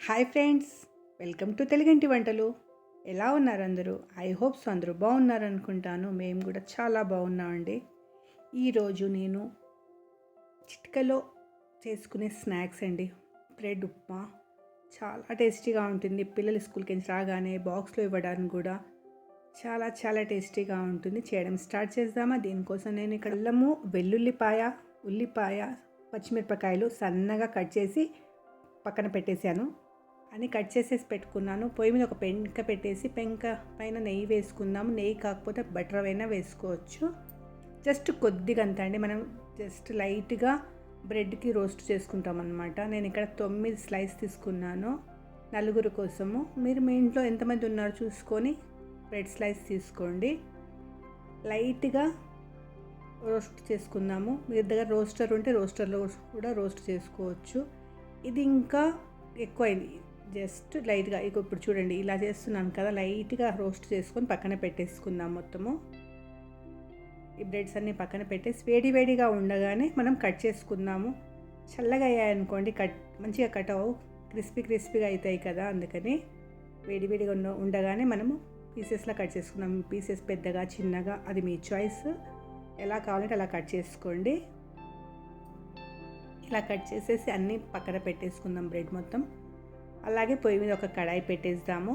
Hi friends, welcome to తెలుగింటి వంటలు. ఎలా ఉన్నారు అందరూ? ఐ హోప్స్ అందరూ బాగున్నారు అనుకుంటాను. మేము కూడా చాలా బాగున్నామండి. ఈరోజు నేను చిటికలో చేసుకునే స్నాక్స్ అండి, బ్రెడ్ ఉప్మా. చాలా టేస్టీగా ఉంటుంది. పిల్లలు స్కూల్కి నుంచి రాగానే బాక్స్లో ఇవ్వడానికి కూడా చాలా చాలా టేస్టీగా ఉంటుంది. చేయడం స్టార్ట్ చేద్దామా? దీనికోసం నేను ఇక్కడ అల్లము, వెల్లుల్లిపాయ, ఉల్లిపాయ, పచ్చిమిరపకాయలు సన్నగా కట్ చేసి పక్కన పెట్టేశాను. అని కట్ చేసేసి పెట్టుకున్నాను. పొయ్యి మీద ఒక పెంక పెట్టేసి పెంక పైన నెయ్యి వేసుకుందాము. నెయ్యి కాకపోతే బటర్ అయినా వేసుకోవచ్చు. జస్ట్ కొద్దిగా అంత అండి. మనం జస్ట్ లైట్గా బ్రెడ్కి రోస్ట్ చేసుకుంటాం అనమాట. నేను ఇక్కడ 9 స్లైస్ తీసుకున్నాను, నలుగురు కోసము. మీరు మీ ఇంట్లో ఎంతమంది ఉన్నారో చూసుకొని బ్రెడ్ స్లైస్ తీసుకోండి. లైట్గా రోస్ట్ చేసుకుందాము. మీ దగ్గర రోస్టర్ ఉంటే రోస్టర్లో కూడా రోస్ట్ చేసుకోవచ్చు. ఇది ఇంకా ఎక్కువైంది, జస్ట్ లైట్గా. ఇప్పుడు చూడండి, ఇలా చేస్తున్నాను కదా, లైట్గా రోస్ట్ చేసుకొని పక్కన పెట్టేసుకుందాం మొత్తము. ఈ బ్రెడ్స్ అన్నీ పక్కన పెట్టేసి వేడిగా ఉండగానే మనం కట్ చేసుకుందాము. చల్లగా అయ్యాయనుకోండి మంచిగా కట్ అవ్వవు, క్రిస్పీగా అవుతాయి కదా. అందుకని వేడిగా ఉండగానే మనము పీసెస్లా కట్ చేసుకుందాం. పీసెస్ పెద్దగా చిన్నగా అది మీ చాయిస్, ఎలా కావాలంటే అలా కట్ చేసుకోండి. ఇలా కట్ చేసేసి అన్నీ పక్కన పెట్టేసుకుందాం బ్రెడ్ మొత్తం. అలాగే పొయ్యి మీద ఒక కడాయి పెట్టేద్దాము.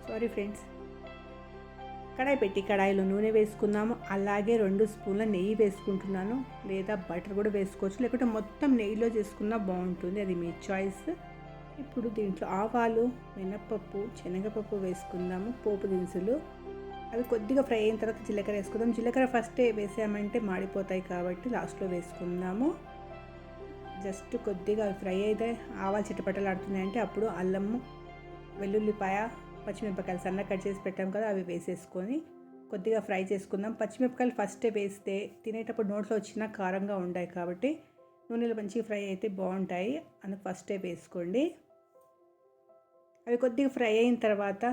Sorry friends. కడాయి పెట్టి కడాయిలో నూనె వేసుకుందాము. అలాగే 2 స్పూన్ల నెయ్యి వేసుకుంటున్నాను, లేదా బటర్ కూడా వేసుకోవచ్చు, లేకుంటే మొత్తం నెయ్యిలో చేసుకున్నా బాగుంటుంది, అది మీ చాయిస్. ఇప్పుడు దీంట్లో ఆవాలు, మినప్పప్పు, శనగపప్పు వేసుకుందాము. పోపు దినుసులు అవి కొద్దిగా ఫ్రై అయిన తర్వాత జీలకర్ర వేసుకుందాం. జీలకర్ర ఫస్టే వేసామంటే మాడిపోతాయి కాబట్టి లాస్ట్లో వేసుకుందాము. జస్ట్ కొద్దిగా ఫ్రై అయితే ఆవాలు చిటపటలాడుతున్నాయి అంటే అప్పుడు అల్లము, వెల్లుల్లిపాయ, పచ్చిమిరపకాయలు సన్నగా కట్ చేసి పెట్టాం కదా, అవి వేసేసుకొని కొద్దిగా ఫ్రై చేసుకుందాం. పచ్చిమిరపకాయలు ఫస్టే వేస్తే తినేటప్పుడు నోట్లో వచ్చినా కారంగా ఉంటాయి కాబట్టి నూనెలో మంచిగా ఫ్రై అయితే బాగుంటాయి, అందుకు ఫస్టే వేసుకోండి. అవి కొద్దిగా ఫ్రై అయిన తర్వాత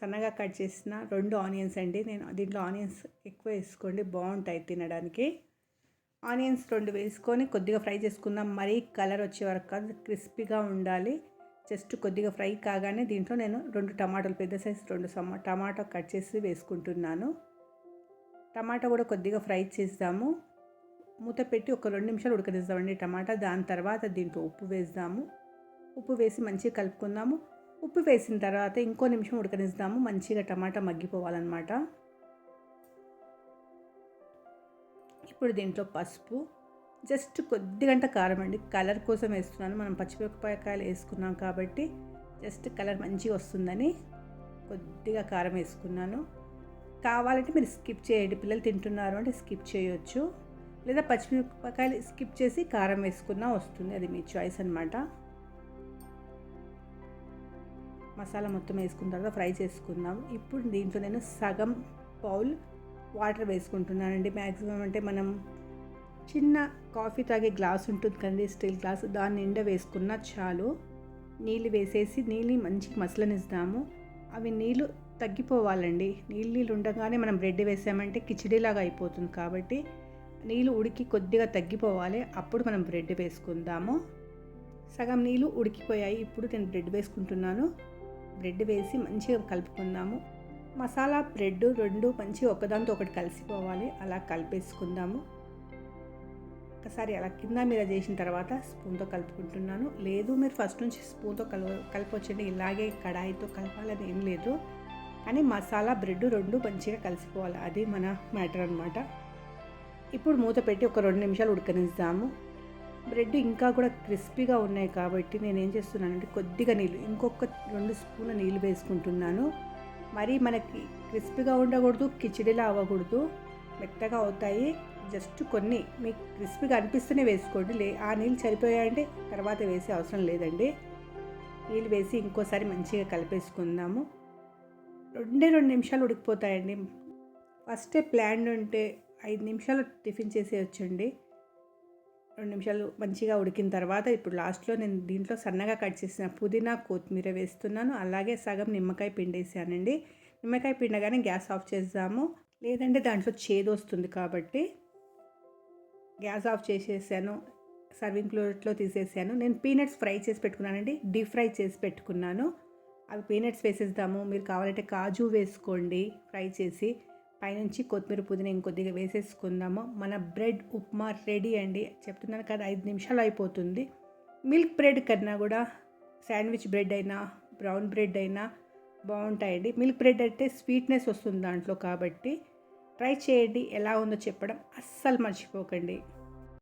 సన్నగా కట్ చేసిన 2 ఆనియన్స్ అండి. నేను దీంట్లో ఆనియన్స్ ఎక్కువ వేసుకోండి, బాగుంటాయి తినడానికి. ఆనియన్స్ 2 వేసుకొని కొద్దిగా ఫ్రై చేసుకుందాం. మరీ కలర్ వచ్చే వరకు కాదు, క్రిస్పీగా ఉండాలి. జస్ట్ కొద్దిగా ఫ్రై కాగానే దీంట్లో నేను 2 టమాటాలు, పెద్ద సైజు 2 టమాటా కట్ చేసి వేసుకుంటున్నాను. టమాటా కూడా కొద్దిగా ఫ్రై చేద్దాము. మూత పెట్టి ఒక 2 నిమిషాలు ఉడకనిద్దామండి టమాటా. దాని తర్వాత దీంట్లో ఉప్పు వేద్దాము. ఉప్పు వేసి మంచిగా కలుపుకుందాము. ఉప్పు వేసిన తర్వాత ఇంకో నిమిషం ఉడకనిద్దాము, మంచిగా టమాటా మగ్గిపోవాలన్నమాట. ఇప్పుడు దీంట్లో పసుపు, జస్ట్ కొద్దిగంట కారం అండి, కలర్ కోసం వేస్తున్నాను. మనం పచ్చిమిరపకాయలు వేసుకున్నాం కాబట్టి జస్ట్ కలర్ మంచిగా వస్తుందని కొద్దిగా కారం వేసుకున్నాను. కావాలంటే మీరు స్కిప్ చేయండి, పిల్లలు తింటున్నారు అంటే స్కిప్ చేయొచ్చు, లేదా పచ్చిమిరపకాయలు స్కిప్ చేసి కారం వేసుకున్నా వస్తుంది, అది మీ చాయిస్ అనమాట. మసాలా మొత్తం వేసుకున్న తర్వాత ఫ్రై చేసుకుందాం. ఇప్పుడు దీంట్లో నేను సగం బౌల్ వాటర్ వేసుకుంటున్నానండి. మ్యాక్సిమం అంటే మనం చిన్న కాఫీ తాగే గ్లాస్ ఉంటుంది కదండి, స్టీల్ గ్లాస్, దాని నిండా వేసుకున్నా చాలు. నీళ్ళు వేసేసి నీళ్ళు మంచిగా మసలనిద్దాము. అవి నీళ్ళు తగ్గిపోవాలండి. నీళ్ళు ఉండగానే మనం బ్రెడ్ వేసామంటే కిచిడీలాగా అయిపోతుంది కాబట్టి నీళ్ళు ఉడికి కొద్దిగా తగ్గిపోవాలి, అప్పుడు మనం బ్రెడ్ వేసుకుందాము. సగం నీళ్ళు ఉడికిపోయాయి. ఇప్పుడు నేను బ్రెడ్ వేసుకుంటున్నాను. బ్రెడ్ వేసి మంచిగా కలుపుకుందాము. మసాలా బ్రెడ్ 2 మంచిగా ఒకదాంతో ఒకటి కలిసిపోవాలి, అలా కలిపేసుకుందాము. ఒకసారి అలా కింద మీద చేసిన తర్వాత స్పూన్తో కలుపుకుంటున్నాను. లేదు మీరు ఫస్ట్ నుంచి స్పూన్తో కలిపొచ్చండి, ఇలాగే కడాయితో కలపాలని ఏం లేదు. కానీ మసాలా బ్రెడ్ 2 మంచిగా కలిసిపోవాలి, అది మన మ్యాటర్ అనమాట. ఇప్పుడు మూత పెట్టి ఒక 2 నిమిషాలు ఉడకనిద్దాము. బ్రెడ్ ఇంకా కూడా క్రిస్పీగా ఉన్నాయి కాబట్టి నేను ఏం చేస్తున్నానంటే కొద్దిగా నీళ్ళు, ఇంకొక 2 స్పూన్ల నీళ్ళు వేసుకుంటున్నాను. మరీ మనకి క్రిస్పీగా ఉండకూడదు, కిచిడిలా అవ్వకూడదు, మెత్తగా అవుతాయి. జస్ట్ కొన్ని మీకు క్రిస్పీగా అనిపిస్తూనే వేసుకోండి, ఆ నీళ్ళు సరిపోయాయంటే తర్వాత వేసే అవసరం లేదండి. నీళ్ళు వేసి ఇంకోసారి మంచిగా కలిపేసుకుందాము. 2 నిమిషాలు ఉడికిపోతాయండి. ఫస్టే ప్లాన్ ఉంటే 5 నిమిషాలు టిఫిన్ చేసేయచ్చండి. 2 నిమిషాలు మంచిగా ఉడికిన తర్వాత ఇప్పుడు లాస్ట్లో నేను దీంట్లో సన్నగా కట్ చేసిన పుదీనా, కొత్తిమీర వేస్తున్నాను. అలాగే సగం నిమ్మకాయ పిండేసానండి. నిమ్మకాయ పిండగానే గ్యాస్ ఆఫ్ చేద్దాము, లేదంటే దాంట్లో చేదు వస్తుంది కాబట్టి గ్యాస్ ఆఫ్ చేసేసాను. సర్వింగ్ ప్లేట్లో తీసేసాను. నేను పీనట్స్ ఫ్రై చేసి పెట్టుకున్నానండి, డీప్ ఫ్రై చేసి పెట్టుకున్నాను. అవి పీనట్స్ వేసేద్దాము. మీరు కావాలంటే కాజు వేసుకోండి ఫ్రై చేసి. పైనుంచి కొత్తిమీర పుదీనా ఇంకొద్దిగా వేసేసుకుందాము. మన బ్రెడ్ ఉప్మా రెడీ అండి. చెప్తున్నాను కదా 5 నిమిషాలు అయిపోతుంది. మిల్క్ బ్రెడ్ కన్నా కూడా శాండ్విచ్ బ్రెడ్ అయినా బ్రౌన్ బ్రెడ్ అయినా బాగుంటాయండి. మిల్క్ బ్రెడ్ అంటే స్వీట్నెస్ వస్తుంది దాంట్లో, కాబట్టి ట్రై చేయండి. ఎలా ఉందో చెప్పడం అస్సలు మర్చిపోకండి.